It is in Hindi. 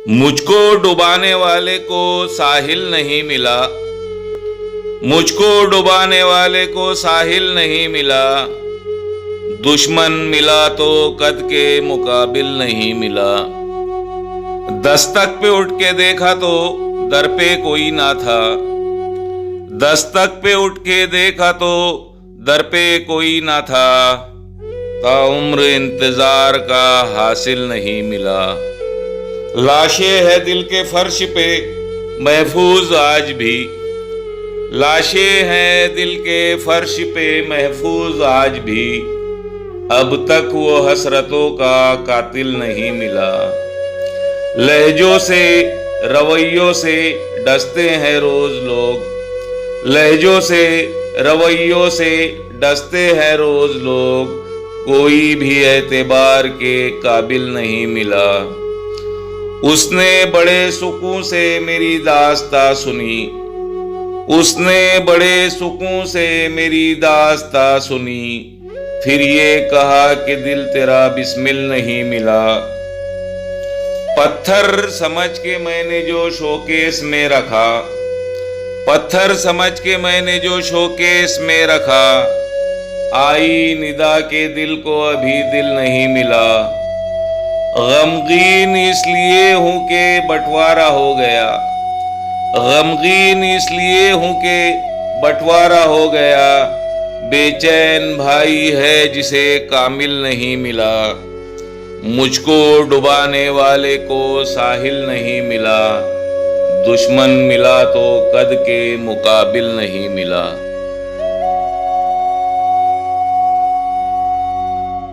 मुझको डुबाने वाले को साहिल नहीं मिला, मुझको डुबाने वाले को साहिल नहीं मिला। दुश्मन मिला तो कद के मुकाबिल नहीं मिला। दस्तक पे उठ के देखा तो दर पे कोई ना था, दस्तक पे उठ के देखा तो दर पे कोई ना था। ताउम्र इंतजार का हासिल नहीं मिला। लाशें है दिल के फर्श पे महफूज आज भी, लाशें हैं दिल के फर्श पे महफूज आज भी। अब तक वो हसरतों का कातिल नहीं मिला। लहजों से रवैयों से डसते हैं रोज लोग, लहजों से रवैयों से डसते हैं रोज लोग। कोई भी एतबार के काबिल नहीं मिला। उसने बड़े सुकून से मेरी दास्तां सुनी, उसने बड़े सुकून से मेरी दास्तां सुनी। फिर ये कहा कि दिल तेरा बिस्मिल नहीं मिला। पत्थर समझ के मैंने जो शोकेस में रखा, पत्थर समझ के मैंने जो शोकेस में रखा। आई निदा के दिल को अभी दिल नहीं मिला। गमगीन इसलिए हूं कि बंटवारा हो गया, गमगीन इसलिए हूं कि बंटवारा हो गया। बेचैन भाई है जिसे कामिल नहीं मिला। मुझको डुबाने वाले को साहिल नहीं मिला। दुश्मन मिला तो कद के मुकाबिल नहीं मिला।